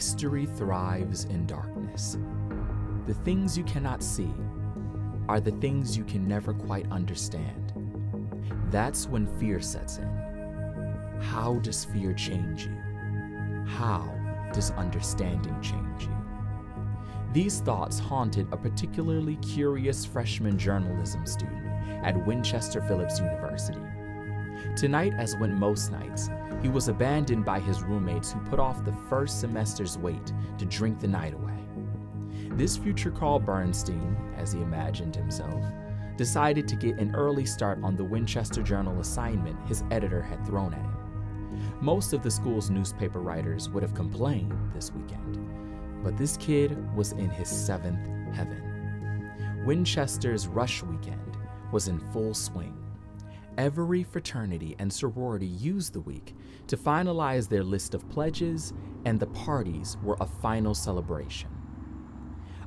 Mystery thrives in darkness. The things you cannot see are the things you can never quite understand. That's when fear sets in. How does fear change you? How does understanding change you? These thoughts haunted a particularly curious freshman journalism student at Winchester Phillips University. Tonight, as went most nights, he was abandoned by his roommates who put off the first semester's wait to drink the night away. This future Carl Bernstein, as he imagined himself, decided to get an early start on the Winchester Journal assignment his editor had thrown at him. Most of the school's newspaper writers would have complained this weekend, but this kid was in his seventh heaven. Winchester's rush weekend was in full swing. Every fraternity and sorority used the week to finalize their list of pledges, and the parties were a final celebration.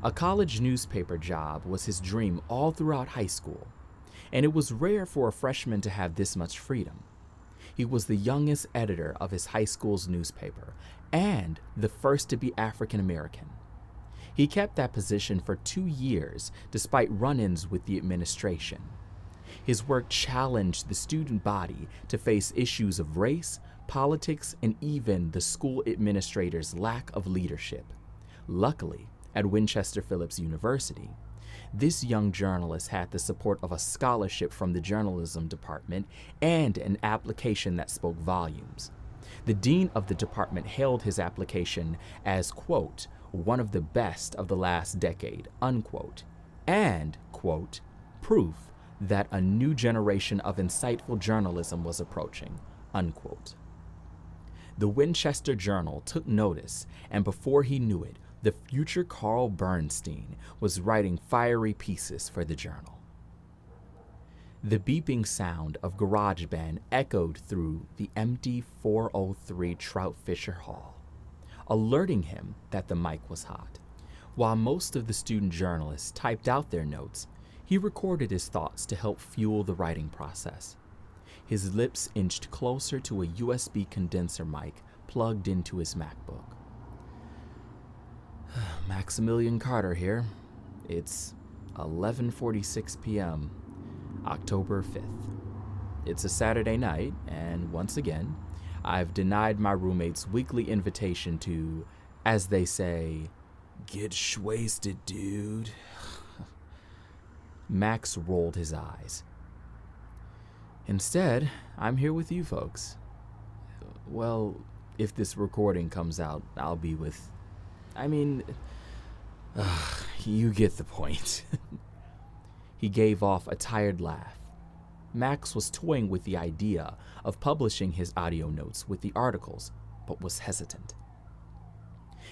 A college newspaper job was his dream all throughout high school, and it was rare for a freshman to have this much freedom. He was the youngest editor of his high school's newspaper and the first to be African American. He kept that position for 2 years despite run-ins with the administration. His work challenged the student body to face issues of race, politics, and even the school administrator's lack of leadership. Luckily, at Winchester Phillips University, this young journalist had the support of a scholarship from the journalism department and an application that spoke volumes. The dean of the department hailed his application as, quote, one of the best of the last decade, unquote, and, quote, proof that a new generation of insightful journalism was approaching, unquote. The Winchester Journal took notice, and before he knew it, the future Carl Bernstein was writing fiery pieces for the journal. The beeping sound of GarageBand echoed through the empty 403 Trout Fisher Hall, alerting him that the mic was hot. While most of the student journalists typed out their notes, he recorded his thoughts to help fuel the writing process. His lips inched closer to a USB condenser mic plugged into his MacBook. Maximilian Carter here. It's 11:46 p.m., October 5th. It's a Saturday night, and once again, I've denied my roommate's weekly invitation to, as they say, get shwasted, dude. Max rolled his eyes. Instead, I'm here with you folks. Well, if this recording comes out, I'll be with... you get the point. He gave off a tired laugh. Max was toying with the idea of publishing his audio notes with the articles, but was hesitant.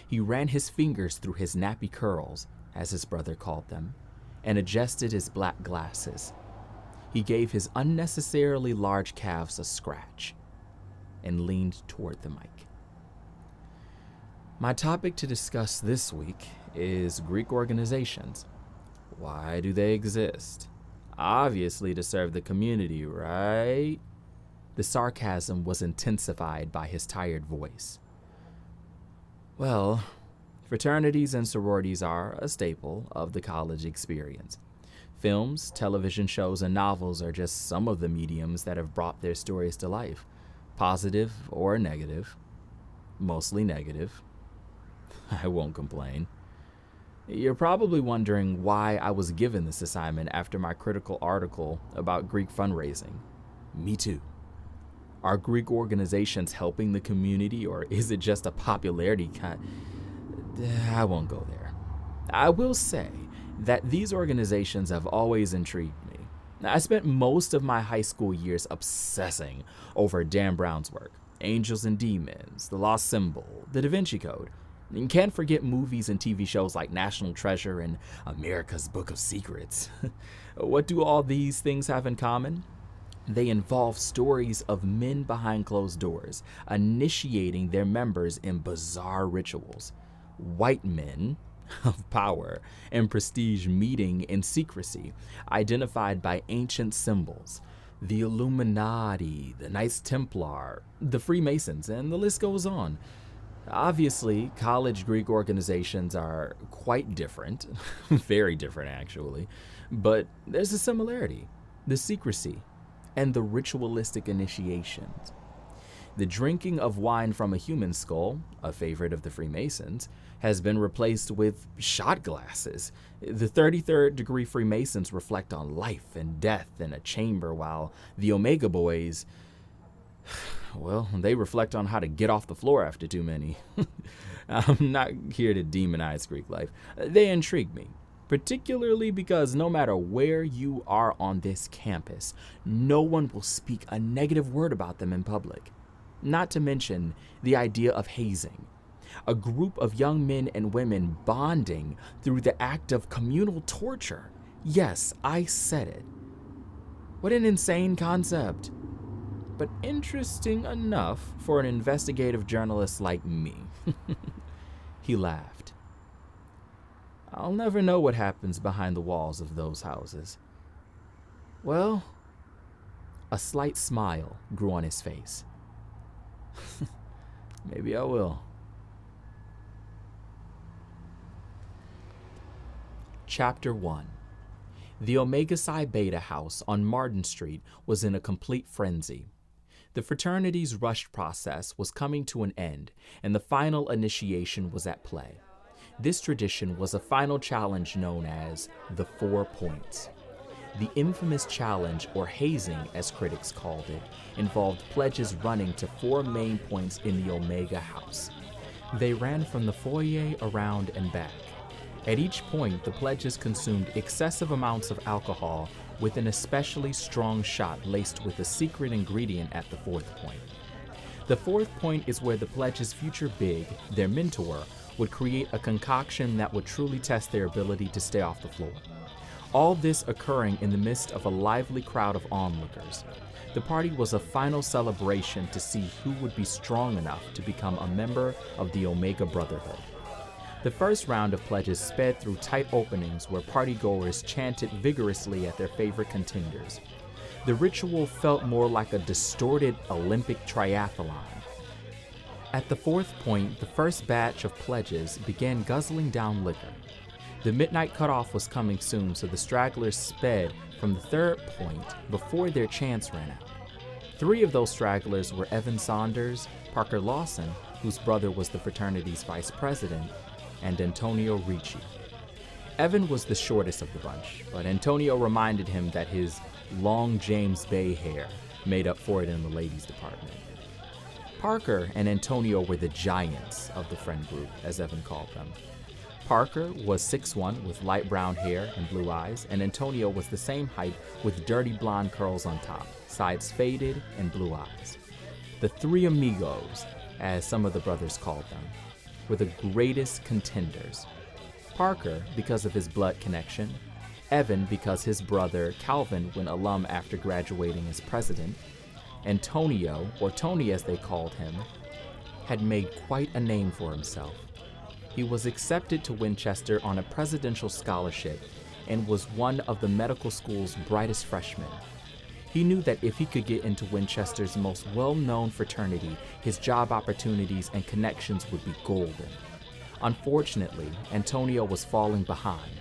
He ran his fingers through his nappy curls, as his brother called them, and adjusted his black glasses. He gave his unnecessarily large calves a scratch and leaned toward the mic. My topic to discuss this week is Greek organizations. Why do they exist? Obviously to serve the community, right? The sarcasm was intensified by his tired voice. Well, fraternities and sororities are a staple of the college experience. Films, television shows, and novels are just some of the mediums that have brought their stories to life, positive or negative, mostly negative. I won't complain. You're probably wondering why I was given this assignment after my critical article about Greek fundraising. Me too. Are Greek organizations helping the community, or is it just a popularity I won't go there. I will say that these organizations have always intrigued me. I spent most of my high school years obsessing over Dan Brown's work, Angels and Demons, The Lost Symbol, The Da Vinci Code. And can't forget movies and TV shows like National Treasure and America's Book of Secrets. What do all these things have in common? They involve stories of men behind closed doors, initiating their members in bizarre rituals. White men of power and prestige meeting in secrecy, identified by ancient symbols. The Illuminati, the Knights Templar, the Freemasons, and the list goes on. Obviously, college Greek organizations are quite different, very different actually, but there's a similarity: the secrecy and the ritualistic initiations. The drinking of wine from a human skull, a favorite of the Freemasons, has been replaced with shot glasses. The 33rd degree Freemasons reflect on life and death in a chamber, while the Omega Boys, well, they reflect on how to get off the floor after too many. I'm not here to demonize Greek life. They intrigue me, particularly because no matter where you are on this campus, no one will speak a negative word about them in public. Not to mention the idea of hazing, a group of young men and women bonding through the act of communal torture. Yes, I said it. What an insane concept. But interesting enough for an investigative journalist like me. He laughed. I'll never know what happens behind the walls of those houses. Well, a slight smile grew on his face. Maybe I will. Chapter 1. The Omega Psi Beta house on Martin Street was in a complete frenzy. The fraternity's rushed process was coming to an end, and the final initiation was at play. This tradition was a final challenge known as the 4 Points. The infamous challenge, or hazing as critics called it, involved pledges running to 4 main points in the Omega house. They ran from the foyer, around, and back. At each point, the pledges consumed excessive amounts of alcohol with an especially strong shot laced with a secret ingredient at the 4th point. The 4th point is where the pledge's future big, their mentor, would create a concoction that would truly test their ability to stay off the floor. All this occurring in the midst of a lively crowd of onlookers. The party was a final celebration to see who would be strong enough to become a member of the Omega Brotherhood. The first round of pledges sped through tight openings where partygoers chanted vigorously at their favorite contenders. The ritual felt more like a distorted Olympic triathlon. At the 4th point, the first batch of pledges began guzzling down liquor. The midnight cutoff was coming soon, so the stragglers sped from the 3rd point before their chance ran out. 3 of those stragglers were Evan Saunders, Parker Lawson, whose brother was the fraternity's vice president, and Antonio Ricci. Evan was the shortest of the bunch, but Antonio reminded him that his long James Bay hair made up for it in the ladies' department. Parker and Antonio were the giants of the friend group, as Evan called them. Parker was 6'1" with light brown hair and blue eyes, and Antonio was the same height with dirty blonde curls on top, sides faded, and blue eyes. The Three Amigos, as some of the brothers called them, were the greatest contenders. Parker, because of his blood connection, Evan, because his brother Calvin went alum after graduating as president, Antonio, or Tony as they called him, had made quite a name for himself. He was accepted to Winchester on a presidential scholarship and was one of the medical school's brightest freshmen. He knew that if he could get into Winchester's most well-known fraternity, his job opportunities and connections would be golden. Unfortunately, Antonio was falling behind.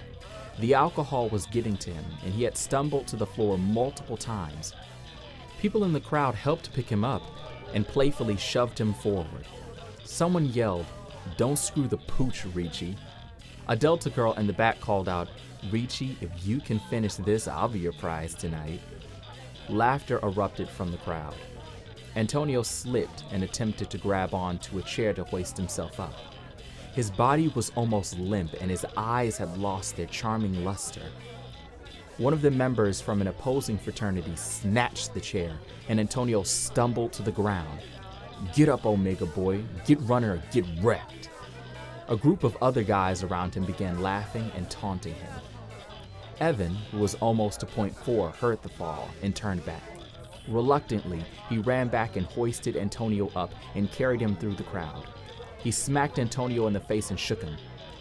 The alcohol was getting to him, and he had stumbled to the floor multiple times. People in the crowd helped pick him up and playfully shoved him forward. Someone yelled, "Don't screw the pooch, Ricci." A Delta girl in the back called out, "Ricci, if you can finish this, I'll be your prize tonight." Laughter erupted from the crowd. Antonio slipped and attempted to grab on to a chair to hoist himself up. His body was almost limp and his eyes had lost their charming luster. One of the members from an opposing fraternity snatched the chair, and Antonio stumbled to the ground. "Get up, Omega boy, get runner or get wrecked." A group of other guys around him began laughing and taunting him. Evan, who was almost to point 4, heard the fall and turned back. Reluctantly, he ran back and hoisted Antonio up and carried him through the crowd. He smacked Antonio in the face and shook him.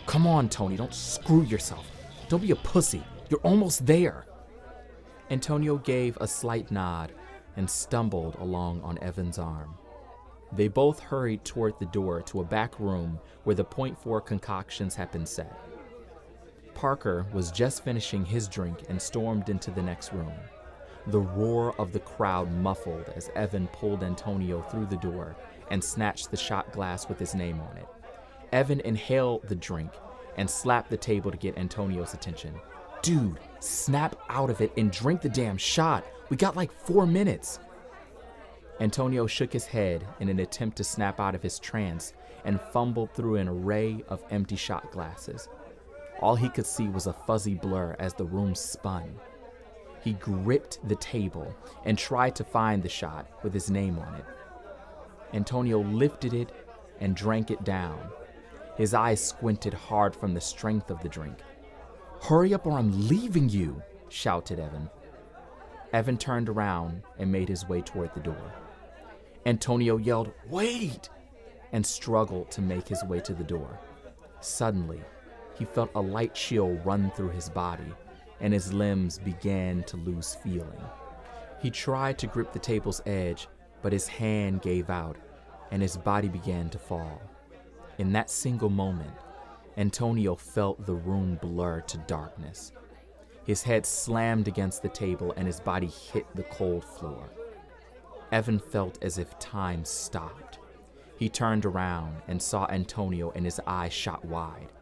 "Come on, Tony, don't screw yourself. Don't be a pussy. You're almost there." Antonio gave a slight nod and stumbled along on Evan's arm. They both hurried toward the door to a back room where the .4 concoctions had been set. Parker was just finishing his drink and stormed into the next room. The roar of the crowd muffled as Evan pulled Antonio through the door and snatched the shot glass with his name on it. Evan inhaled the drink and slapped the table to get Antonio's attention. "Dude, snap out of it and drink the damn shot. We got like 4 minutes." Antonio shook his head in an attempt to snap out of his trance and fumbled through an array of empty shot glasses. All he could see was a fuzzy blur as the room spun. He gripped the table and tried to find the shot with his name on it. Antonio lifted it and drank it down. His eyes squinted hard from the strength of the drink. "Hurry up or I'm leaving you," shouted Evan. Evan turned around and made his way toward the door. Antonio yelled, "Wait!" and struggled to make his way to the door. Suddenly, he felt a light chill run through his body, and his limbs began to lose feeling. He tried to grip the table's edge, but his hand gave out, and his body began to fall. In that single moment, Antonio felt the room blur to darkness. His head slammed against the table, and his body hit the cold floor. Evan felt as if time stopped. He turned around and saw Antonio, and his eyes shot wide.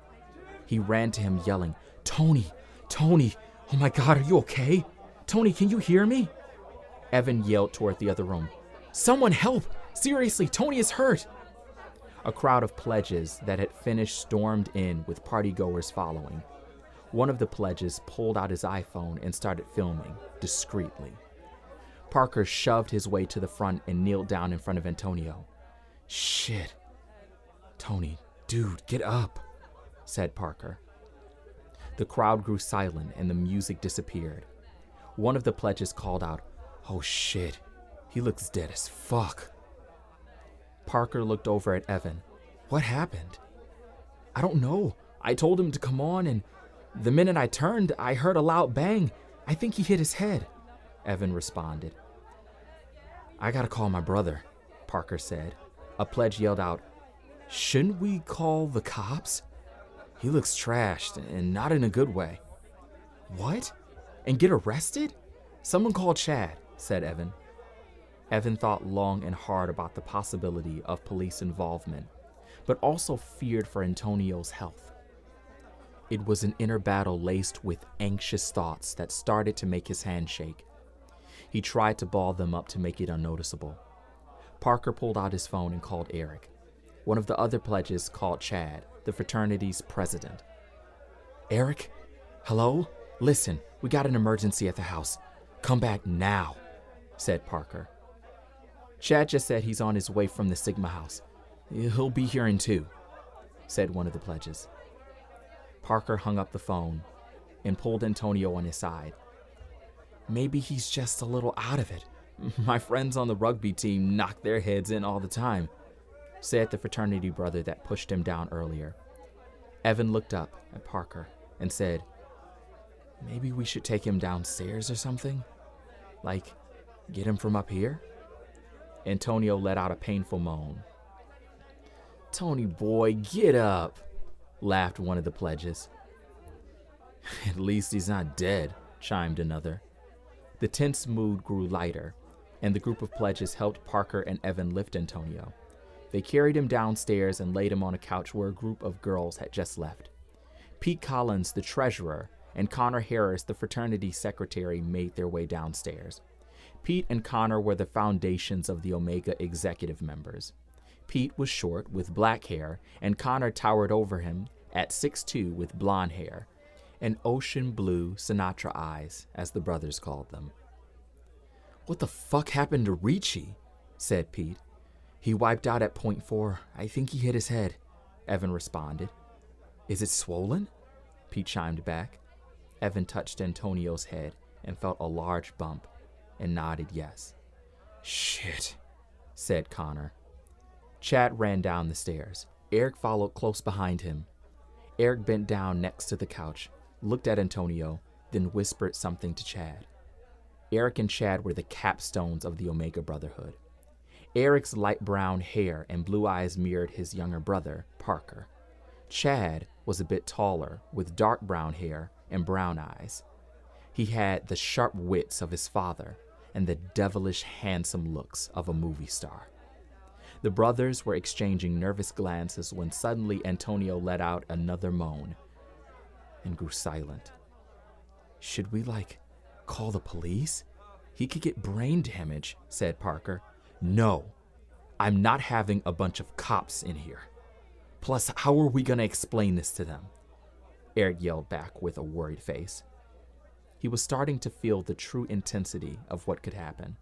He ran to him yelling, Tony, oh my God, are you okay? Tony, can you hear me?" Evan yelled toward the other room, "Someone help! Seriously, Tony is hurt!" A crowd of pledges that had finished stormed in with partygoers following. One of the pledges pulled out his iPhone and started filming, discreetly. Parker shoved his way to the front and kneeled down in front of Antonio. "Shit. Tony, dude, get up," said Parker. The crowd grew silent and the music disappeared. One of the pledges called out, "Oh shit, he looks dead as fuck." Parker looked over at Evan. "What happened?" "I don't know. I told him to come on, and the minute I turned, I heard a loud bang. I think he hit his head," Evan responded. "I gotta call my brother," Parker said. A pledge yelled out, "Shouldn't we call the cops? He looks trashed, and not in a good way." "What? And get arrested? Someone call Chad," said Evan. Evan thought long and hard about the possibility of police involvement, but also feared for Antonio's health. It was an inner battle laced with anxious thoughts that started to make his hand shake. He tried to ball them up to make it unnoticeable. Parker pulled out his phone and called Eric. One of the other pledges called Chad, the fraternity's president. "Eric? Hello? Listen, we got an emergency at the house. Come back now," said Parker. "Chad just said he's on his way from the Sigma house. He'll be here in 2, said one of the pledges. Parker hung up the phone and pulled Antonio on his side. "Maybe he's just a little out of it. My friends on the rugby team knock their heads in all the time," said the fraternity brother that pushed him down earlier. Evan looked up at Parker and said, "Maybe we should take him downstairs or something? Like, get him from up here?" Antonio let out a painful moan. "Tony boy, get up," laughed one of the pledges. "At least he's not dead," chimed another. The tense mood grew lighter, and the group of pledges helped Parker and Evan lift Antonio. They carried him downstairs and laid him on a couch where a group of girls had just left. Pete Collins, the treasurer, and Connor Harris, the fraternity secretary, made their way downstairs. Pete and Connor were the foundations of the Omega executive members. Pete was short with black hair, and Connor towered over him at 6'2" with blonde hair and ocean blue Sinatra eyes, as the brothers called them. "What the fuck happened to Ricci?" said Pete. "He wiped out at point 4. I think he hit his head," Evan responded. "Is it swollen?" Pete chimed back. Evan touched Antonio's head and felt a large bump and nodded yes. "Shit," said Connor. Chad ran down the stairs. Eric followed close behind him. Eric bent down next to the couch, looked at Antonio, then whispered something to Chad. Eric and Chad were the capstones of the Omega Brotherhood. Eric's light brown hair and blue eyes mirrored his younger brother, Parker. Chad was a bit taller, with dark brown hair and brown eyes. He had the sharp wits of his father and the devilish handsome looks of a movie star. The brothers were exchanging nervous glances when suddenly Antonio let out another moan and grew silent. "Should we, call the police? He could get brain damage," said Parker. "No, I'm not having a bunch of cops in here. Plus, how are we gonna explain this to them?" Eric yelled back with a worried face. He was starting to feel the true intensity of what could happen.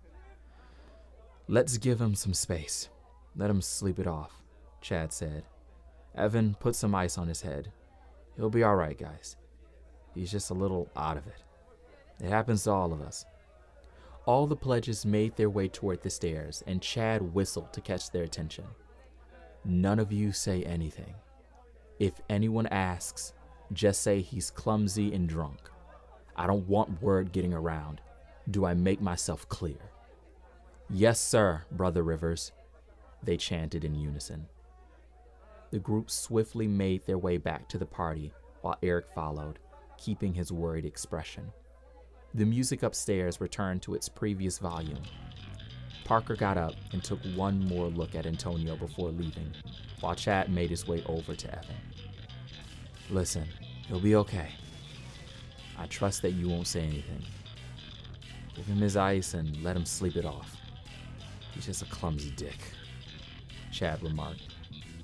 "Let's give him some space. Let him sleep it off," Chad said. "Evan, put some ice on his head. He'll be all right, guys. He's just a little out of it. It happens to all of us." All the pledges made their way toward the stairs, and Chad whistled to catch their attention. "None of you say anything. If anyone asks, just say he's clumsy and drunk. I don't want word getting around. Do I make myself clear?" "Yes, sir, Brother Rivers," they chanted in unison. The group swiftly made their way back to the party while Eric followed, keeping his worried expression. The music upstairs returned to its previous volume. Parker got up and took one more look at Antonio before leaving, while Chad made his way over to Evan. "Listen, he'll be okay. I trust that you won't say anything. Give him his ice and let him sleep it off. He's just a clumsy dick," Chad remarked.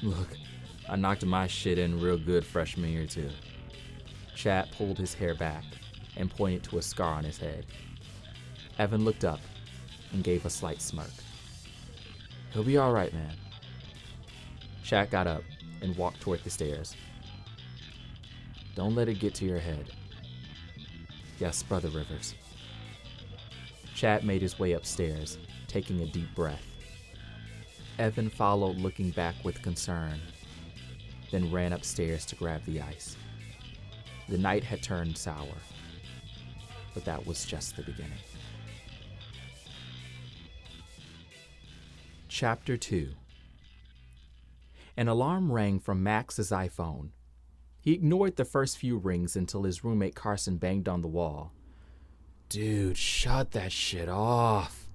"Look, I knocked my shit in real good freshman year too." Chad pulled his hair back and pointed to a scar on his head. Evan looked up and gave a slight smirk. "He'll be all right, man." Chad got up and walked toward the stairs. "Don't let it get to your head." "Yes, Brother Rivers." Chad made his way upstairs, taking a deep breath. Evan followed, looking back with concern, then ran upstairs to grab the ice. The night had turned sour, but that was just the beginning. Chapter 2. An alarm rang from Max's iPhone. He ignored the first few rings until his roommate Carson banged on the wall. "Dude, shut that shit off."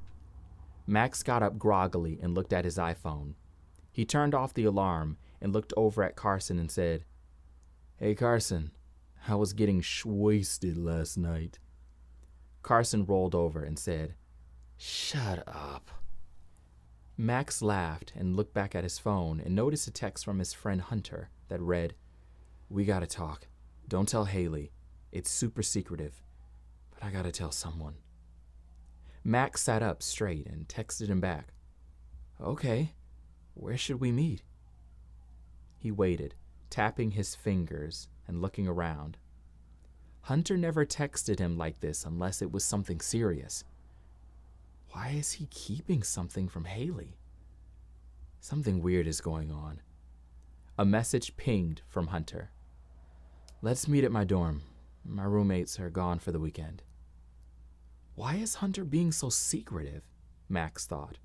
Max got up groggily and looked at his iPhone. He turned off the alarm and looked over at Carson and said, "Hey Carson, I was getting shwasted last night." Carson rolled over and said, "Shut up." Max laughed and looked back at his phone and noticed a text from his friend Hunter that read, "We gotta talk. Don't tell Hayley. It's super secretive, but I gotta tell someone." Max sat up straight and texted him back, "Okay, where should we meet?" He waited, tapping his fingers and looking around. Hunter never texted him like this unless it was something serious. Why is he keeping something from Hayley? Something weird is going on. A message pinged from Hunter. "Let's meet at my dorm. My roommates are gone for the weekend." Why is Hunter being so secretive? Max thought.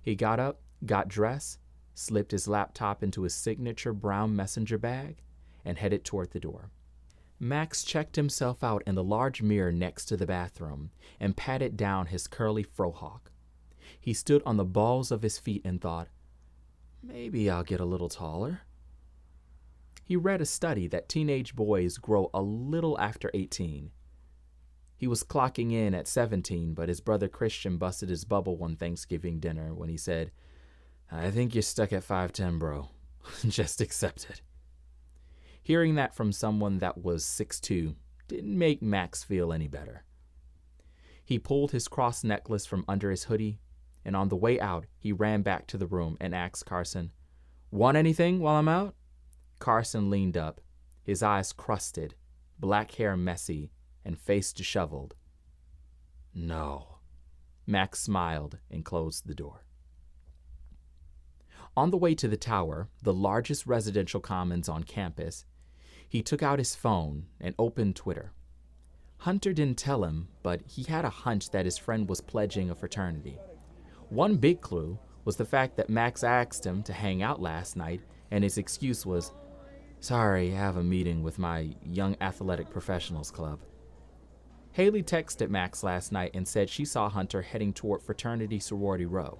He got up, got dressed, slipped his laptop into his signature brown messenger bag, and headed toward the door. Max checked himself out in the large mirror next to the bathroom and patted down his curly frohawk. He stood on the balls of his feet and thought, maybe I'll get a little taller. He read a study that teenage boys grow a little after 18. He was clocking in at 17, but his brother Christian busted his bubble one Thanksgiving dinner when he said, "I think you're stuck at 5'10", bro. Just accept it." Hearing that from someone that was 6'2" didn't make Max feel any better. He pulled his cross necklace from under his hoodie, and on the way out, he ran back to the room and asked Carson, "Want anything while I'm out?" Carson leaned up, his eyes crusted, black hair messy, and face disheveled. "No." Max smiled and closed the door. On the way to the tower, the largest residential commons on campus, he took out his phone and opened Twitter. Hunter didn't tell him, but he had a hunch that his friend was pledging a fraternity. One big clue was the fact that Max asked him to hang out last night, and his excuse was, "Sorry, I have a meeting with my Young Athletic Professionals Club." Hayley texted Max last night and said she saw Hunter heading toward Fraternity Sorority Row.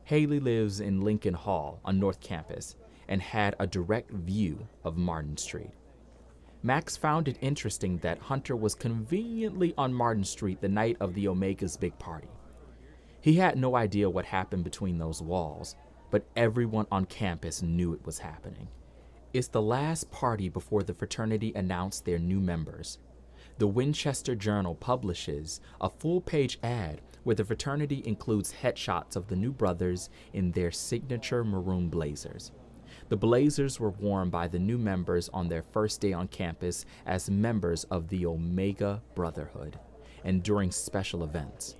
Hayley lives in Lincoln Hall on North Campus and had a direct view of Martin Street. Max found it interesting that Hunter was conveniently on Martin Street the night of the Omega's big party. He had no idea what happened between those walls, but everyone on campus knew it was happening. It's the last party before the fraternity announced their new members. The Winchester Journal publishes a full-page ad where the fraternity includes headshots of the new brothers in their signature maroon blazers. The blazers were worn by the new members on their first day on campus as members of the Omega Brotherhood and during special events.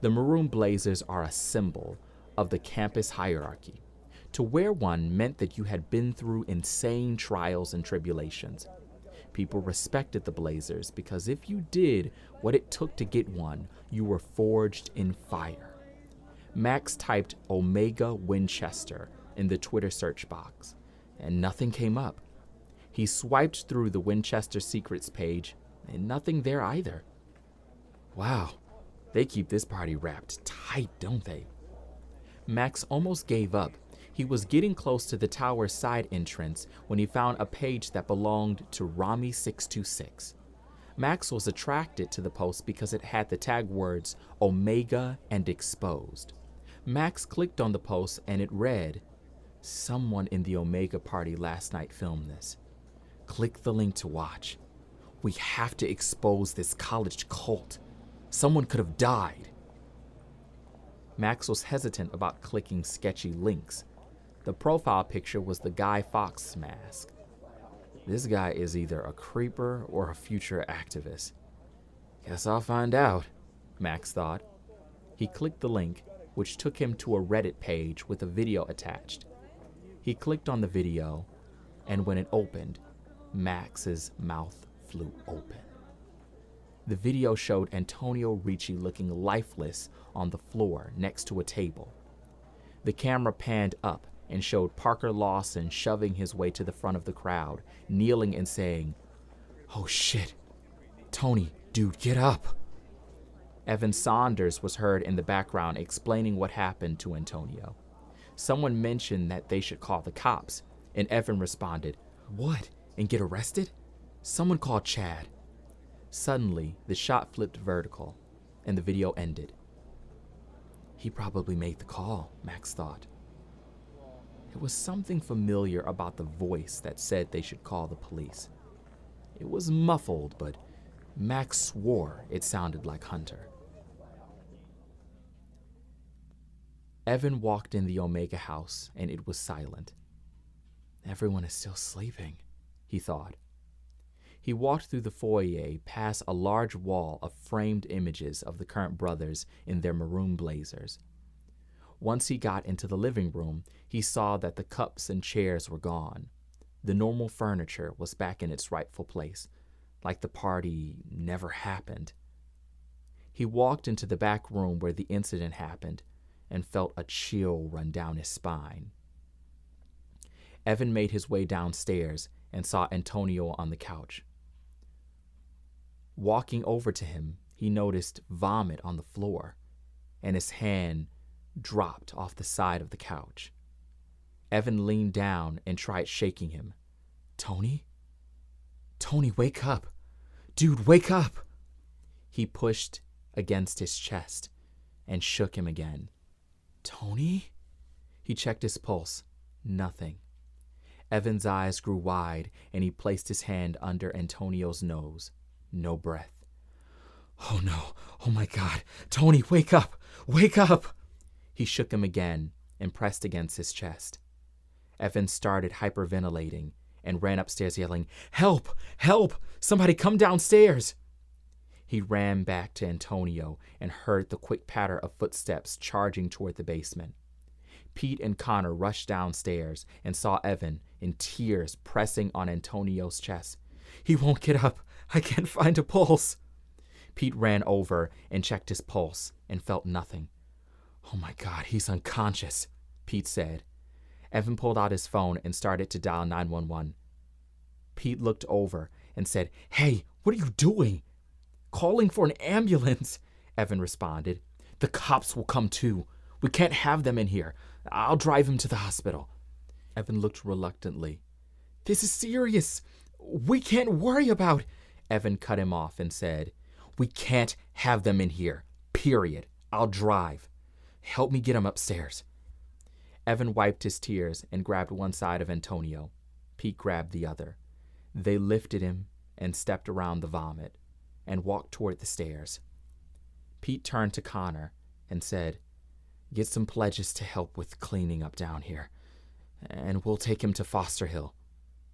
The maroon blazers are a symbol of the campus hierarchy. To wear one meant that you had been through insane trials and tribulations. People respected the blazers because if you did what it took to get one, you were forged in fire. Max typed Omega Winchester in the Twitter search box, and nothing came up. He swiped through the Winchester Secrets page, and nothing there either. Wow, they keep this party wrapped tight, don't they? Max almost gave up. He was getting close to the tower's side entrance when he found a page that belonged to Rami 626. Max was attracted to the post because it had the tag words Omega and Exposed. Max clicked on the post and it read, "Someone in the Omega party last night filmed this. Click the link to watch. We have to expose this college cult. Someone could have died." Max was hesitant about clicking sketchy links. The profile picture was the Guy Fawkes mask. This guy is either a creeper or a future activist. Guess I'll find out, Max thought. He clicked the link, which took him to a Reddit page with a video attached. He clicked on the video, and when it opened, Max's mouth flew open. The video showed Antonio Ricci looking lifeless on the floor next to a table. The camera panned up and showed Parker Lawson shoving his way to the front of the crowd, kneeling and saying, "Oh shit, Tony, dude, get up." Evan Saunders was heard in the background explaining what happened to Antonio. Someone mentioned that they should call the cops, and Evan responded, "What, and get arrested? Someone call Chad." Suddenly, the shot flipped vertical, and the video ended. He probably made the call, Max thought. There was something familiar about the voice that said they should call the police. It was muffled, but Max swore it sounded like Hunter. Evan walked in the Omega house, and it was silent. Everyone is still sleeping, he thought. He walked through the foyer past a large wall of framed images of the current brothers in their maroon blazers. Once he got into the living room, he saw that the cups and chairs were gone. The normal furniture was back in its rightful place, like the party never happened. He walked into the back room where the incident happened and felt a chill run down his spine. Evan made his way downstairs and saw Antonio on the couch. Walking over to him, he noticed vomit on the floor, and his hand dropped off the side of the couch. Evan leaned down and tried shaking him. "Tony? Tony, wake up! Dude, wake up!" He pushed against his chest and shook him again. "Tony?" He checked his pulse. Nothing. Evan's eyes grew wide, and he placed his hand under Antonio's nose. No breath. "Oh no, oh my God, Tony, wake up, wake up!" He shook him again and pressed against his chest. Evan started hyperventilating and ran upstairs yelling, "Help, help, somebody come downstairs." He ran back to Antonio and heard the quick patter of footsteps charging toward the basement. Pete and Connor rushed downstairs and saw Evan in tears pressing on Antonio's chest. "He won't get up. I can't find a pulse." Pete ran over and checked his pulse and felt nothing. "Oh my God, he's unconscious," Pete said. Evan pulled out his phone and started to dial 911. Pete looked over and said, "Hey, what are you doing?" "Calling for an ambulance," Evan responded. "The cops will come too. We can't have them in here. I'll drive him to the hospital." Evan looked reluctantly. "This is serious. We can't worry about—" Evan cut him off and said, "We can't have them in here. Period. I'll drive. Help me get him upstairs." Evan wiped his tears and grabbed one side of Antonio. Pete grabbed the other. They lifted him and stepped around the vomit and walked toward the stairs. Pete turned to Connor and said, "Get some pledges to help with cleaning up down here, and we'll take him to Foster Hill.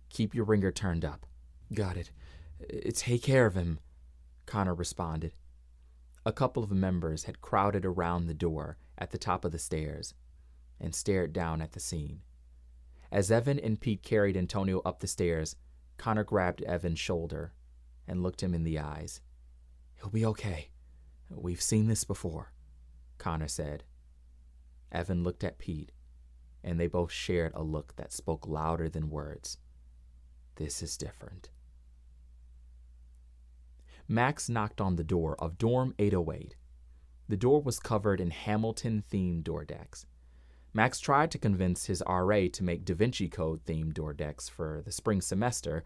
Keep your ringer turned up." "Got it. Take care of him," Connor responded. A couple of members had crowded around the door at the top of the stairs and stared down at the scene. As Evan and Pete carried Antonio up the stairs, Connor grabbed Evan's shoulder and looked him in the eyes. "He'll be okay. We've seen this before," Connor said. Evan looked at Pete, and they both shared a look that spoke louder than words. This is different. Max knocked on the door of dorm 808. The door was covered in Hamilton-themed door decks. Max tried to convince his RA to make Da Vinci Code-themed door decks for the spring semester,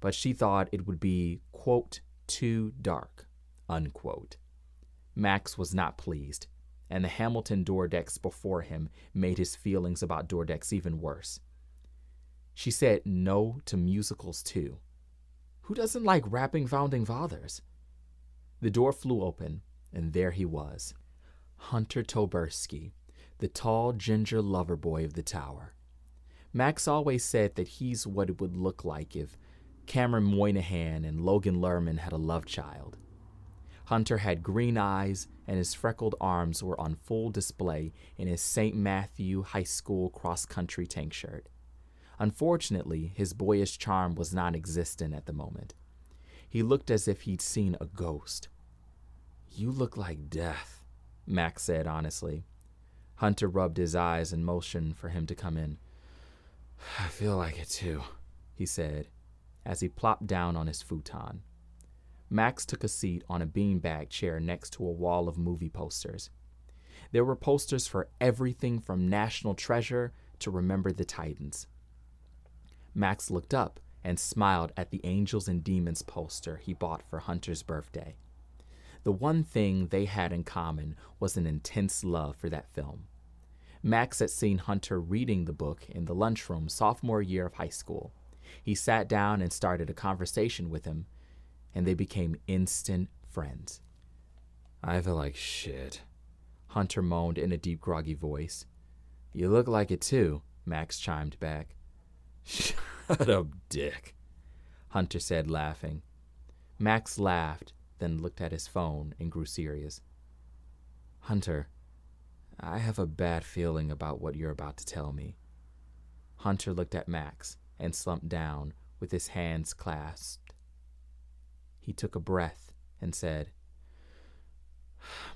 but she thought it would be, quote, too dark, unquote. Max was not pleased, and the Hamilton door decks before him made his feelings about door decks even worse. She said no to musicals too. Who doesn't like rapping founding fathers? The door flew open, and there he was, Hunter Toberski, the tall ginger lover boy of the tower. Max always said that he's what it would look like if Cameron Moynihan and Logan Lerman had a love child. Hunter had green eyes, and his freckled arms were on full display in his St. Matthew High School cross-country tank shirt. Unfortunately, his boyish charm was non-existent at the moment. He looked as if he'd seen a ghost. "You look like death," Max said honestly. Hunter rubbed his eyes and motioned for him to come in. "I feel like it too," he said, as he plopped down on his futon. Max took a seat on a beanbag chair next to a wall of movie posters. There were posters for everything from National Treasure to Remember the Titans. Max looked up and smiled at the Angels and Demons poster he bought for Hunter's birthday. The one thing they had in common was an intense love for that film. Max had seen Hunter reading the book in the lunchroom sophomore year of high school. He sat down and started a conversation with him, and they became instant friends. "I feel like shit," Hunter moaned in a deep, groggy voice. "You look like it too," Max chimed back. "Shut up, dick," Hunter said, laughing. Max laughed, then looked at his phone and grew serious. "Hunter, I have a bad feeling about what you're about to tell me." Hunter looked at Max and slumped down with his hands clasped. He took a breath and said,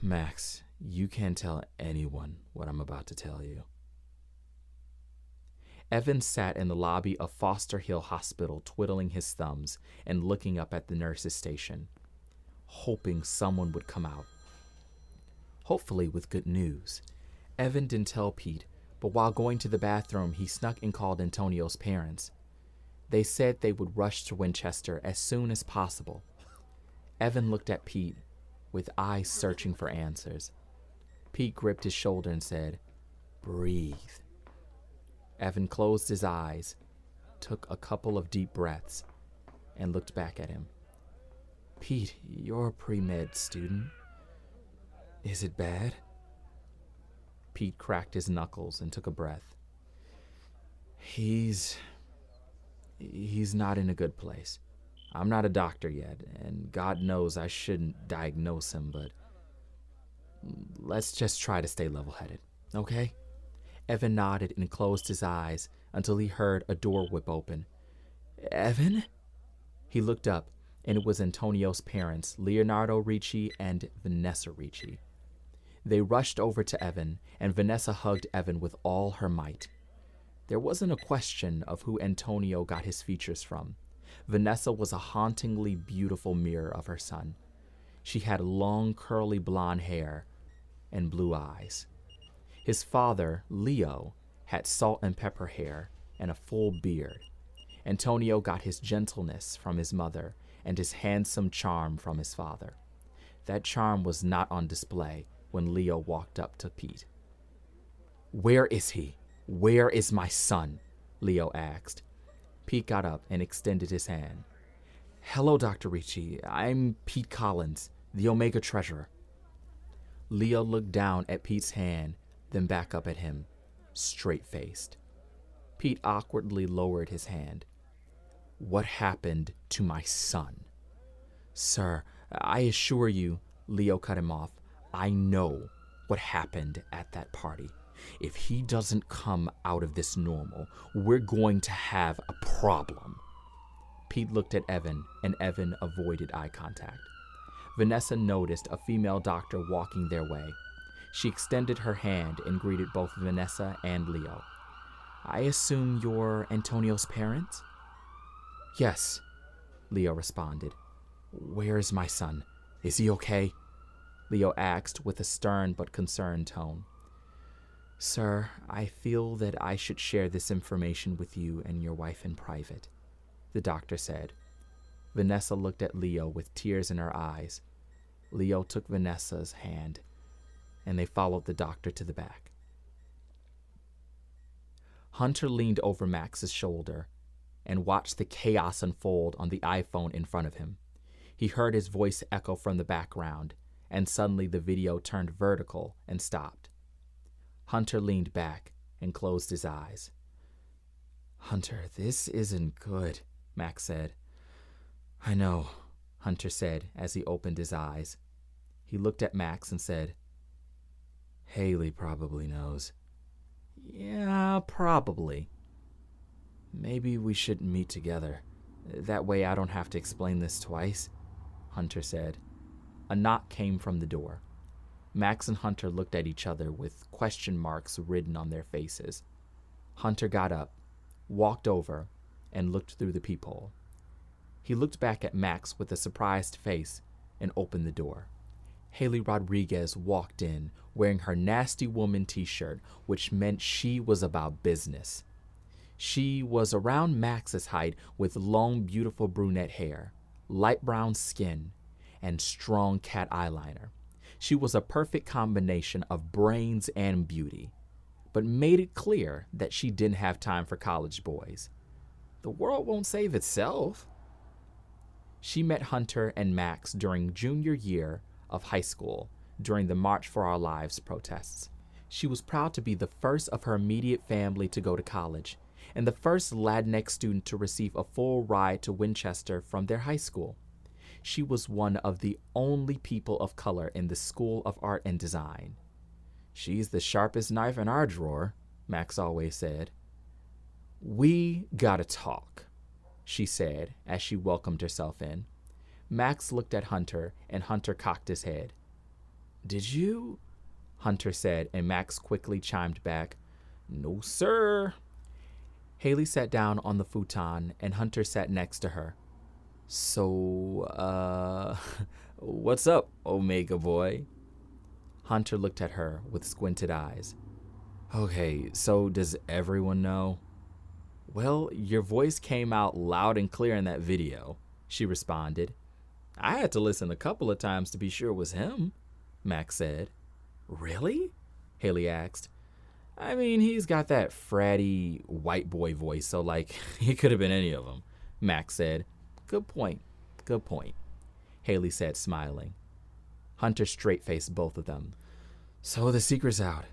"Max, you can't tell anyone what I'm about to tell you." Evan sat in the lobby of Foster Hill Hospital twiddling his thumbs and looking up at the nurse's station, hoping someone would come out. Hopefully with good news. Evan didn't tell Pete, but while going to the bathroom, he snuck and called Antonio's parents. They said they would rush to Winchester as soon as possible. Evan looked at Pete with eyes searching for answers. Pete gripped his shoulder and said, "Breathe." Evan closed his eyes, took a couple of deep breaths, and looked back at him. "Pete, you're a pre-med student. Is it bad?" Pete cracked his knuckles and took a breath. He's not in a good place. I'm not a doctor yet, and God knows I shouldn't diagnose him, but let's just try to stay level-headed, okay?" Evan nodded and closed his eyes until he heard a door whip open. "Evan?" He looked up, and it was Antonio's parents, Leonardo Ricci and Vanessa Ricci. They rushed over to Evan, and Vanessa hugged Evan with all her might. There wasn't a question of who Antonio got his features from. Vanessa was a hauntingly beautiful mirror of her son. She had long, curly blonde hair and blue eyes. His father, Leo, had salt and pepper hair and a full beard. Antonio got his gentleness from his mother and his handsome charm from his father. That charm was not on display when Leo walked up to Pete. "Where is he? Where is my son?" Leo asked. Pete got up and extended his hand. "Hello, Dr. Ricci. I'm Pete Collins, the Omega Treasurer." Leo looked down at Pete's hand, then back up at him, straight-faced. Pete awkwardly lowered his hand. "What happened to my son?" "Sir, I assure you," Leo cut him off, "I know what happened at that party. If he doesn't come out of this normal, we're going to have a problem." Pete looked at Evan, and Evan avoided eye contact. Vanessa noticed a female doctor walking their way. She extended her hand and greeted both Vanessa and Leo. "I assume you're Antonio's parents?" "Yes," Leo responded. "Where is my son? Is he okay?" Leo asked with a stern but concerned tone. "Sir, I feel that I should share this information with you and your wife in private," the doctor said. Vanessa looked at Leo with tears in her eyes. Leo took Vanessa's hand, and they followed the doctor to the back. Hunter leaned over Max's shoulder and watched the chaos unfold on the iPhone in front of him. He heard his voice echo from the background, and suddenly the video turned vertical and stopped. Hunter leaned back and closed his eyes. "Hunter, this isn't good," Max said. "I know," Hunter said as he opened his eyes. He looked at Max and said, "Hayley probably knows." "Yeah, probably." "Maybe we should meet together. That way I don't have to explain this twice," Hunter said. A knock came from the door. Max and Hunter looked at each other with question marks written on their faces. Hunter got up, walked over, and looked through the peephole. He looked back at Max with a surprised face and opened the door. Hayley Rodriguez walked in wearing her Nasty Woman t-shirt, which meant she was about business. She was around Max's height with long, beautiful brunette hair, light brown skin, and strong cat eyeliner. She was a perfect combination of brains and beauty, but made it clear that she didn't have time for college boys. The world won't save itself. She met Hunter and Max during junior year of high school during the March for Our Lives protests. She was proud to be the first of her immediate family to go to college and the first Latinx student to receive a full ride to Winchester from their high school. She was one of the only people of color in the School of Art and Design. "She's the sharpest knife in our drawer," Max always said. "We gotta talk," she said as she welcomed herself in. Max looked at Hunter, and Hunter cocked his head. "Did you?" Hunter said, and Max quickly chimed back, "No, sir." Hayley sat down on the futon, and Hunter sat next to her. "So, what's up, Omega boy?" Hunter looked at her with squinted eyes. "Okay, so does everyone know?" "Well, your voice came out loud and clear in that video," she responded. "I had to listen a couple of times to be sure it was him," Max said. "Really?" Hayley asked. "I mean, he's got that fratty white boy voice, so like, he could have been any of them," Max said. Good point. Hayley said, smiling. Hunter straight-faced both of them. "So the secret's out.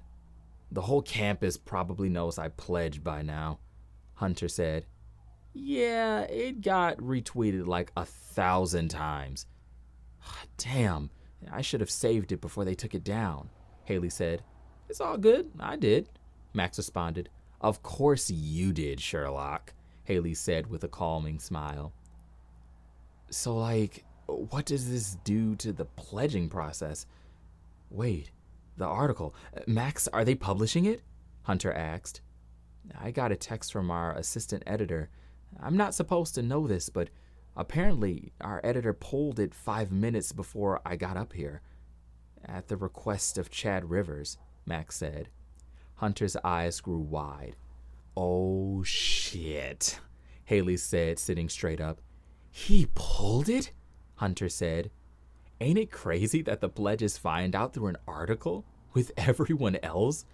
The whole campus probably knows I pledged by now," Hunter said. "Yeah, it got retweeted like 1,000 times. Damn, I should have saved it before they took it down," Hayley said. "It's all good, I did," Max responded. "Of course you did, Sherlock," Hayley said with a calming smile. "So, like, what does this do to the pledging process? Wait, The article. Max, are they publishing it? Hunter asked. I got a text from our assistant editor. I'm not supposed to know this, but apparently our editor pulled it 5 minutes before I got up here. At the request of Chad Rivers, Max said. Hunter's eyes grew wide. Oh, shit, Hayley said, sitting straight up. He pulled it? Hunter said. Ain't it crazy that the pledges find out through an article with everyone else?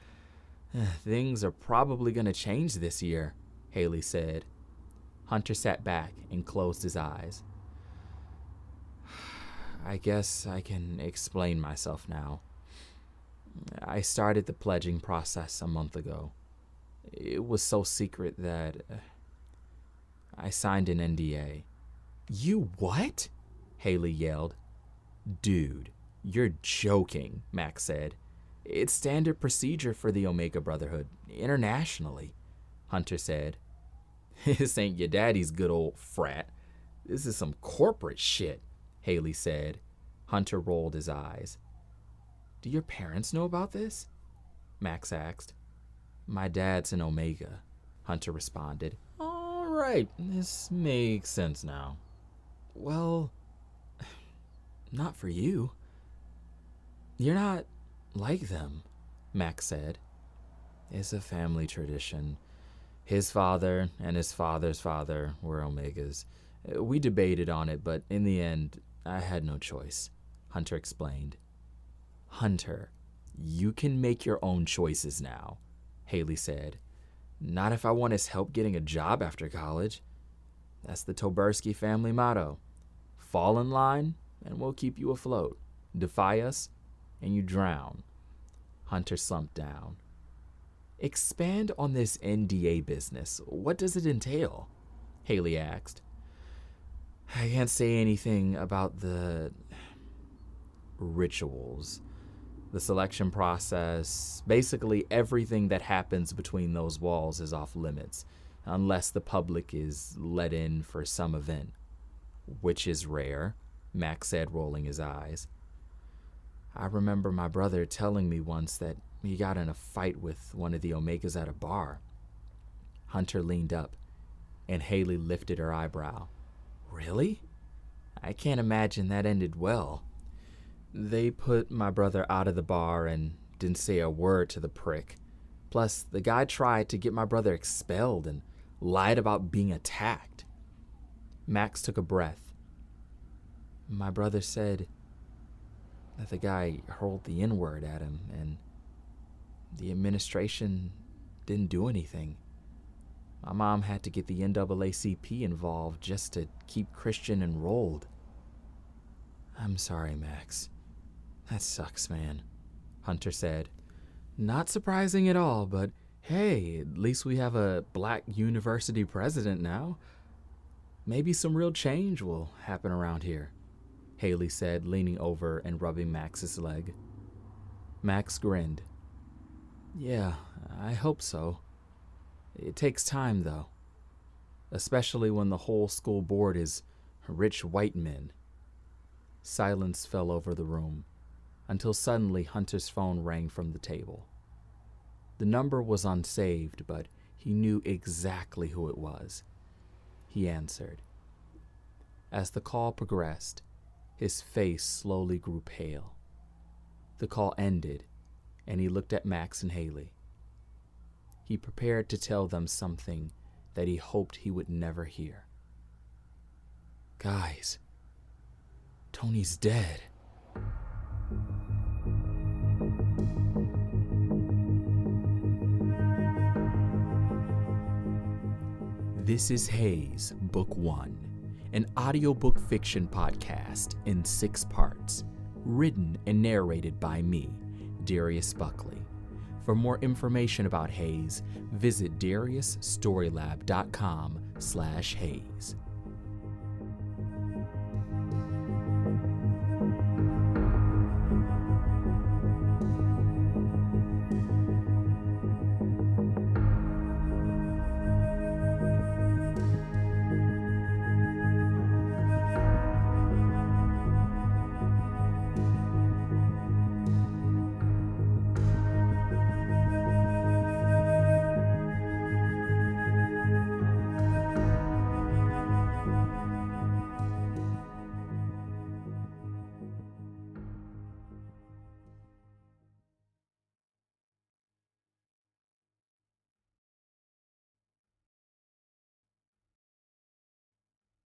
Things are probably going to change this year, Hayley said. Hunter sat back and closed his eyes. I guess I can explain myself now. I started the pledging process a month ago. It was so secret that I signed an NDA. You what? Hayley yelled. Dude, you're joking, Max said. It's standard procedure for the Omega Brotherhood, internationally, Hunter said. This ain't your daddy's good old frat. This is some corporate shit, Hayley said. Hunter rolled his eyes. Do your parents know about this? Max asked. My dad's an Omega, Hunter responded. All right, this makes sense now. Well, not for you. You're not like them, Max said. It's a family tradition. His father and his father's father were Omegas. We debated on it, but in the end, I had no choice, Hunter explained. Hunter, you can make your own choices now, Hayley said. Not if I want his help getting a job after college. That's the Tobersky family motto. Fall in line, and we'll keep you afloat. Defy us, and you drown. Hunter slumped down. Expand on this NDA business. What does it entail? Hayley asked. I can't say anything about the rituals, the selection process. Basically, everything that happens between those walls is off limits, unless the public is let in for some event, which is rare, Max said, rolling his eyes. I remember my brother telling me once that he got in a fight with one of the Omegas at a bar. Hunter leaned up, and Hayley lifted her eyebrow. Really? I can't imagine that ended well. They put my brother out of the bar and didn't say a word to the prick. Plus, the guy tried to get my brother expelled and lied about being attacked. Max took a breath. My brother said that the guy hurled the N-word at him, and the administration didn't do anything. My mom had to get the NAACP involved just to keep Christian enrolled. I'm sorry, Max. That sucks, man, Hunter said. Not surprising at all, but hey, at least we have a black university president now. Maybe some real change will happen around here, Hayley said, leaning over and rubbing Max's leg. Max grinned. Yeah, I hope so. It takes time, though, especially when the whole school board is rich white men. Silence fell over the room, until suddenly Hunter's phone rang from the table. The number was unsaved, but he knew exactly who it was. He answered. As the call progressed, his face slowly grew pale. The call ended, and he looked at Max and Hayley. He prepared to tell them something that he hoped he would never hear. Guys, Tony's dead. This is HAZE Book One, an audiobook fiction podcast in 6 parts, written and narrated by me, Darius Buckley. For more information about HAZE, visit dariusstorylab.com/HAZE.